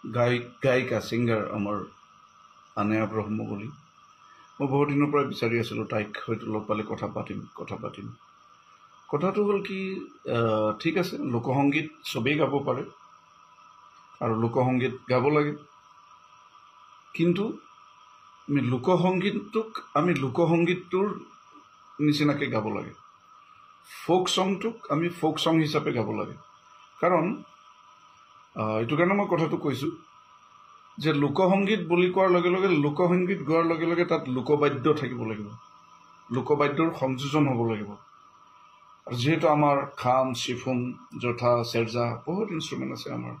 গায়িকা ছিংগাৰ আমাৰ আনেয়া ব্ৰহ্ম বুলি মই বহুত দিনৰ পৰা বিচাৰি আছিলোঁ তাইক হয়তো লগ পালে কথা পাতিম কথাটো হ'ল কি ঠিক আছে লোকসংগীত চবেই গাব পাৰে আৰু লোকসংগীত গাব লাগে কিন্তু আমি লোকসংগীতটোৰ নিচিনাকৈ গাব লাগে ফোক সংটোক আমি ফোক সং হিচাপে গাব লাগে কাৰণ এইটো কাৰণে মই কথাটো কৈছোঁ যে লোকসংগীত বুলি কোৱাৰ লগে লগে লোকসংগীত গোৱাৰ লগে লগে তাত লোকবাদ্য থাকিব লাগিব লোকবাদ্যৰ সংযোজন হ'ব লাগিব আৰু যেহেতু আমাৰ খাম চিফুং জথা চেৰজা বহুত ইনষ্ট্ৰুমেণ্ট আছে আমাৰ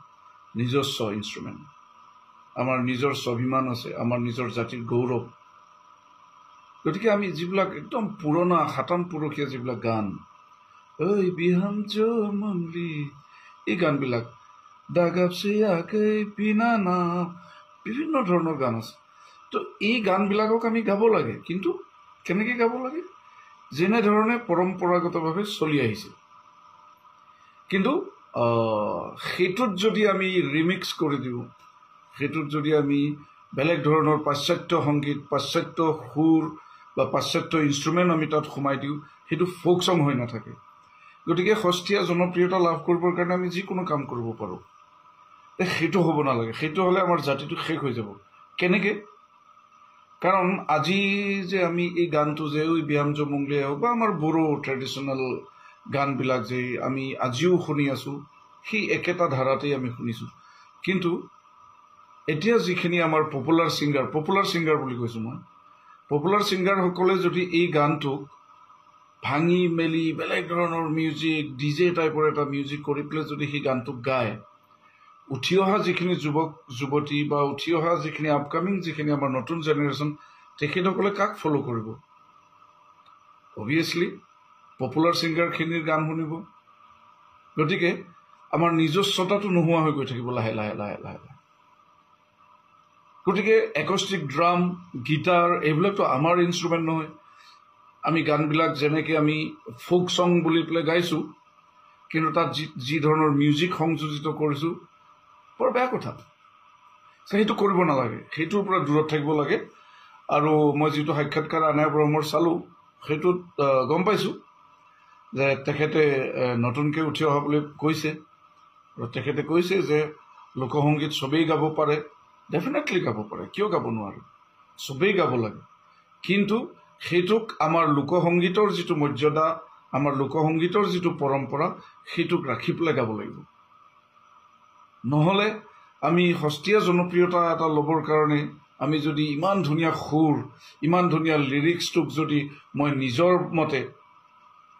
নিজস্ব ইনষ্ট্ৰুমেণ্ট আমাৰ নিজৰ স্বাভিমান আছে আমাৰ নিজৰ জাতিৰ গৌৰৱ গতিকে আমি যিবিলাক একদম পুৰণা সাতাম পুৰুষীয়া যিবিলাক গান ঐ বিহাম জমলি এই গানবিলাক দাগাপছে আকে পিনানা বিভিন্ন ধৰণৰ গান আছে তো এই গানবিলাকক আমি গাব লাগে কিন্তু কেনেকৈ গাব লাগে যেনেধৰণে পৰম্পৰাগতভাৱে চলি আহিছে কিন্তু সেইটোত যদি আমি ৰিমিক্স কৰি দিওঁ সেইটোত যদি আমি বেলেগ ধৰণৰ পাশ্চাত্য সংগীত পাশ্চাত্য সুৰ বা পাশ্চাত্য ইনষ্ট্ৰুমেণ্ট আমি তাত সোমাই দিওঁ সেইটো ফোক সং হৈ নাথাকে গতিকে সস্তীয়া জনপ্ৰিয়তা লাভ কৰিবৰ কাৰণে আমি যিকোনো কাম কৰিব পাৰোঁ সেইটো হ'ব নালাগে সেইটো হ'লে আমাৰ জাতিটো শেষ হৈ যাব কেনেকৈ কাৰণ আজি যে আমি এই গানটো যে ওই ব্যায়াম জমংলিয়াই হওক বা আমাৰ বড়ো ট্ৰেডিশ্যনেল গানবিলাক যে আমি আজিও শুনি আছোঁ সেই একেটা ধাৰাতেই আমি শুনিছোঁ কিন্তু এতিয়া যিখিনি আমাৰ পপুলাৰ ছিংগাৰ বুলি কৈছোঁ মই পপুলাৰ ছিংগাৰসকলে যদি এই গানটোক ভাঙি মেলি বেলেগ ধৰণৰ মিউজিক ডিজে টাইপৰ এটা মিউজিক কৰি পেলাই যদি সেই গানটোক গায় উঠি অহা যিখিনি যুৱক যুৱতী বা উঠি অহা যিখিনি আপকামিং যিখিনি আমাৰ নতুন জেনেৰেশ্যন তেখেতসকলে কাক ফ'ল' কৰিব অভিয়াছলি পপুলাৰ ছিংগাৰখিনিৰ গান শুনিব গতিকে আমাৰ নিজস্বতাটো নোহোৱা হৈ গৈ থাকিব লাহে লাহে লাহে লাহে লাহে গতিকে একষ্টিক ড্ৰাম গীটাৰ এইবিলাকতো আমাৰ ইনষ্ট্ৰুমেণ্ট নহয় আমি গানবিলাক যেনেকৈ আমি ফোক সং বুলি পেলাই গাইছোঁ কিন্তু তাত যি ধৰণৰ মিউজিক সংযোজিত কৰিছোঁ বৰ বেয়া কথা সেইটো কৰিব নালাগে সেইটোৰ পৰা দূৰত থাকিব লাগে আৰু মই যিটো সাক্ষাৎকাৰ আনেয়া ব্ৰহ্মৰ চালোঁ সেইটোত গম পাইছোঁ যে তেখেতে নতুনকৈ উঠি অহা বুলি কৈছে আৰু তেখেতে কৈছে যে লোকসংগীত চবেই গাব পাৰে ডেফিনেটলি গাব পাৰে কিয় গাব নোৱাৰে চবেই গাব লাগে কিন্তু সেইটোক আমাৰ লোকসংগীতৰ যিটো মৰ্যাদা আমাৰ লোকসংগীতৰ যিটো পৰম্পৰা সেইটোক ৰাখি পেলাই গাব লাগিব নহ'লে আমি সস্তীয়া জনপ্ৰিয়তা এটা ল'বৰ কাৰণে আমি যদি ইমান ধুনীয়া সুৰ ইমান ধুনীয়া লিৰিক্সটোক যদি মই নিজৰ মতে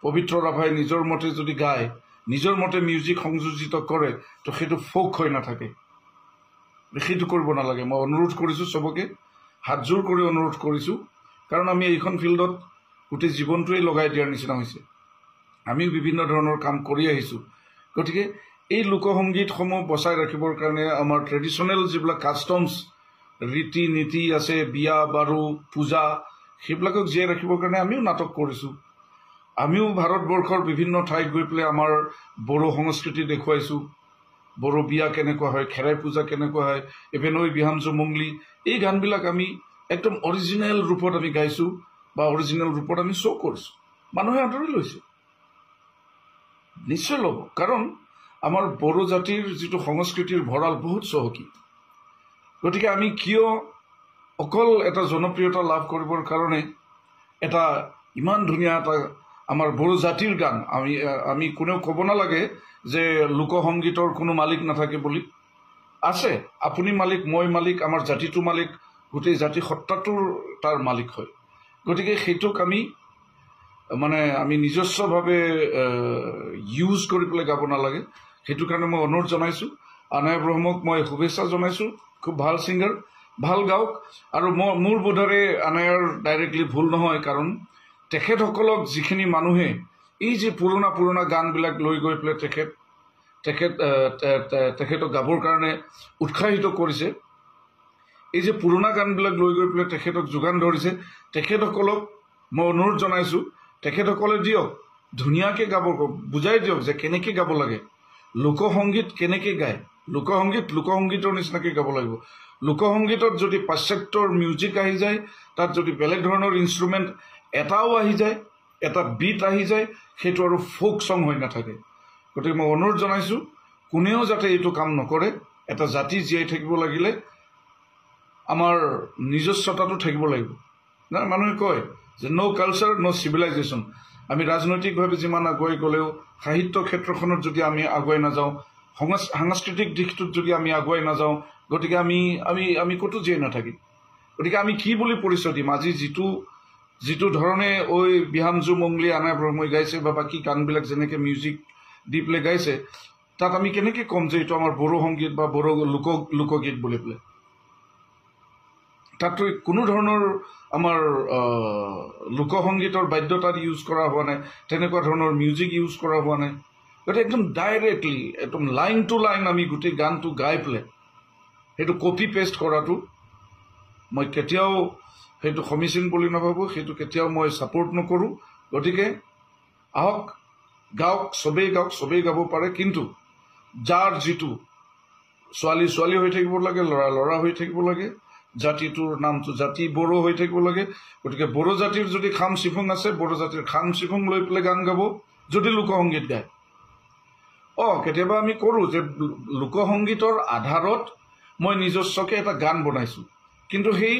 পবিত্ৰ ৰাভাই নিজৰ মতে যদি গায় নিজৰ মতে মিউজিক সংযোজিত কৰে তো সেইটো ফোক হৈ নাথাকে সেইটো কৰিব নালাগে মই অনুৰোধ কৰিছোঁ চবকে হাতযোৰ কৰি অনুৰোধ কৰিছোঁ কাৰণ আমি এইখন ফিল্ডত গোটেই জীৱনটোৱেই লগাই দিয়াৰ নিচিনা হৈছে আমিও বিভিন্ন ধৰণৰ কাম কৰি আহিছোঁ গতিকে এই লোকসংগীতসমূহ বচাই ৰাখিবৰ কাৰণে আমাৰ ট্ৰেডিশ্যনেল যিবিলাক কাষ্টমছ ৰীতি নীতি আছে বিয়া বাৰু পূজা সেইবিলাকক জীয়াই ৰাখিবৰ কাৰণে আমিও নাটক কৰিছোঁ আমিও ভাৰতবৰ্ষৰ বিভিন্ন ঠাইত গৈ পেলাই আমাৰ বড়ো সংস্কৃতি দেখুৱাইছোঁ বড়ো বিয়া কেনেকুৱা হয় খেৰাই পূজা কেনেকুৱা হয় ইভেন ঐ বিহাম জমংলি এই গানবিলাক আমি একদম অৰিজিনেল ৰূপত আমি গাইছোঁ বা অৰিজিনেল ৰূপত আমি শ্ব' কৰিছোঁ মানুহে আদৰি লৈছে নিশ্চয় ল'ব কাৰণ আমাৰ বড়ো জাতিৰ যিটো সংস্কৃতিৰ ভঁৰাল বহুত চহকী গতিকে আমি কিয় অকল এটা জনপ্ৰিয়তা লাভ কৰিবৰ কাৰণে এটা ইমান ধুনীয়া এটা আমাৰ বড়ো জাতিৰ গান আমি কোনেও ক'ব নালাগে যে লোকসংগীতৰ কোনো মালিক নাথাকে বুলি আছে আপুনি মালিক মই মালিক আমাৰ জাতিটো মালিক গোটেই জাতি সত্তাটোৰ তাৰ মালিক হয় গতিকে সেইটোক আমি নিজস্বভাৱে ইউজ কৰি পেলাই গাব নালাগে সেইটো কাৰণে মই অনুৰোধ জনাইছোঁ আনেয়া ব্ৰহ্মক মই শুভেচ্ছা জনাইছোঁ খুব ভাল ছিংগাৰ ভাল গাওক আৰু মোৰ বোধেৰে আনেয়াৰ ডাইৰেক্টলি ভুল নহয় কাৰণ তেখেতসকলক যিখিনি মানুহে এই যে পুৰণা গানবিলাক লৈ গৈ পেলাই তেখেতক গাবৰ কাৰণে উৎসাহিত কৰিছে এই যে পুৰণা গানবিলাক লৈ গৈ পেলাই তেখেতক যোগান ধৰিছে তেখেতসকলক মই অনুৰোধ জনাইছোঁ তেখেতসকলে দিয়ক ধুনীয়াকৈ গাব বুজাই দিয়ক যে কেনেকৈ গাব লাগে লোকসংগীত কেনেকৈ গায় লোকসংগীতৰ নিচিনাকৈ গাব লাগিব লোকসংগীতত যদি পাশ্চাত্যৰ মিউজিক আহি যায় তাত যদি বেলেগ ধৰণৰ ইনষ্ট্ৰুমেণ্ট এটাও আহি যায় এটা বিট আহি যায় সেইটো আৰু ফোক সং হৈ নাথাকে গতিকে মই অনুৰোধ জনাইছোঁ কোনেও যাতে এইটো কাম নকৰে এটা জাতি জীয়াই থাকিব লাগিলে আমাৰ নিজস্বতাটো থাকিব লাগিব না মানুহে কয় যে নো কালচাৰ নো চিভিলাইজেশ্যন আমি ৰাজনৈতিকভাৱে যিমান আগুৱাই গ'লেও সাহিত্য ক্ষেত্ৰখনত যদি আমি আগুৱাই নাযাওঁ সাংস্কৃতিক দিশটোত যদি আমি আগুৱাই নাযাওঁ গতিকে আমি আমি আমি ক'তো জীয়াই নাথাকিম গতিকে আমি কি বুলি পৰিচয় দিম আজি যিটো ধৰণে ঐ বিহামজু মংলি আনা ব্ৰহ্মই গাইছে বা বাকী গানবিলাক যেনেকৈ মিউজিক দি পেলাই গাইছে তাত আমি কেনেকৈ ক'ম যে এইটো আমাৰ বড়ো সংগীত বা বড়ো লোকগীত বুলি পেলাই তাততো কোনো ধৰণৰ আমাৰ লোকসংগীতৰ বাদ্যতাত ইউজ কৰা হোৱা নাই তেনেকুৱা ধৰণৰ মিউজিক ইউজ কৰা হোৱা নাই গতিকে একদম ডাইৰেক্টলি একদম লাইন টু লাইন আমি গোটেই গানটো গাই পেলাই সেইটো কপি পেষ্ট কৰাটো মই কেতিয়াও সেইটো সমীচীন বুলি নাভাবোঁ সেইটো কেতিয়াও মই ছাপোৰ্ট নকৰোঁ গতিকে আহক গাওক চবেই গাব পাৰে কিন্তু যাৰ যিটো ছোৱালী হৈ থাকিব লাগে ল'ৰা হৈ থাকিব লাগে জাতিটোৰ নামটো জাতি বড়ো হৈ থাকিব লাগে গতিকে বড়ো জাতিৰ যদি খাম চিফুং আছে বড়ো জাতিৰ খাম চিফুং লৈ পেলাই গান গাব যদি লোকসংগীত গায় কেতিয়াবা আমি কৰোঁ যে লোকসংগীতৰ আধাৰত মই নিজস্বকৈ এটা গান বনাইছোঁ কিন্তু সেই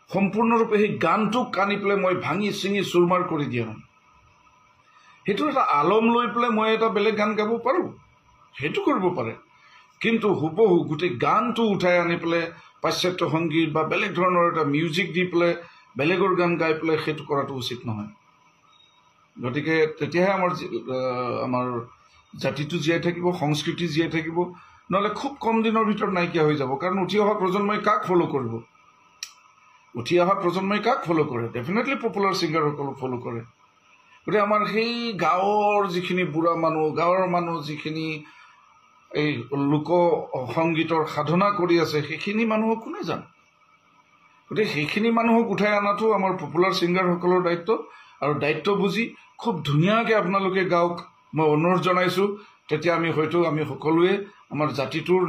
সম্পূৰ্ণৰূপে সেই গানটোক কানি পেলাই মই ভাঙি চিঙি চুৰমাৰ কৰি দিয়া নাই সেইটো এটা আলম লৈ পেলাই মই এটা বেলেগ গান গাব পাৰোঁ সেইটো কৰিব পাৰে কিন্তু হুবহু গোটেই গানটো উঠাই আনি পেলাই পাশ্চাত্য সংগীত বা বেলেগ ধৰণৰ এটা মিউজিক দি পেলাই বেলেগৰ গান গাই পেলাই সেইটো কৰাটো উচিত নহয় গতিকে তেতিয়াহে আমাৰ জাতিটো জীয়াই থাকিব সংস্কৃতি জীয়াই থাকিব নহ'লে খুব কম দিনৰ ভিতৰত নাইকিয়া হৈ যাব কাৰণ উঠি অহা প্ৰজন্মই কাক ফ'ল' কৰিব ডেফিনেটলি পপুলাৰ ছিংগাৰসকলক ফ'ল' কৰে গতিকে আমাৰ সেই গাঁৱৰ যিখিনি বুঢ়া গাঁৱৰ মানুহ যিখিনি এই লোক সংগীতৰ সাধনা কৰি আছে সেইখিনি মানুহক কোনে জানে গতিকে সেইখিনি মানুহক উঠাই অনাটো আমাৰ পপুলাৰ ছিংগাৰসকলৰ দায়িত্ব আৰু দায়িত্ব বুজি খুব ধুনীয়াকৈ আপোনালোকে গাওক মই অনুৰোধ জনাইছোঁ তেতিয়া আমি সকলোৱে আমাৰ জাতিটোৰ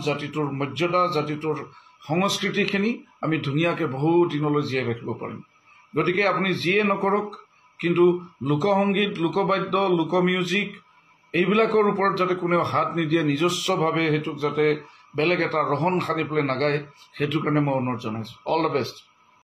জাতিটোৰ মৰ্যাদা জাতিটোৰ সংস্কৃতিখিনি আমি ধুনীয়াকৈ বহু দিনলৈ জীয়াই ৰাখিব পাৰিম গতিকে আপুনি যিয়ে নকৰক কিন্তু লোকসংগীত লোকবাদ্য লোক মিউজিক এইবিলাকৰ ওপৰত যাতে কোনেও হাত নিদিয়ে নিজস্বভাৱে সেইটোক যাতে বেলেগ এটা ৰহন সানি পেলাই নাগায় সেইটো কাৰণে মই অনুৰোধ জনাইছোঁ অল দ্য বেষ্ট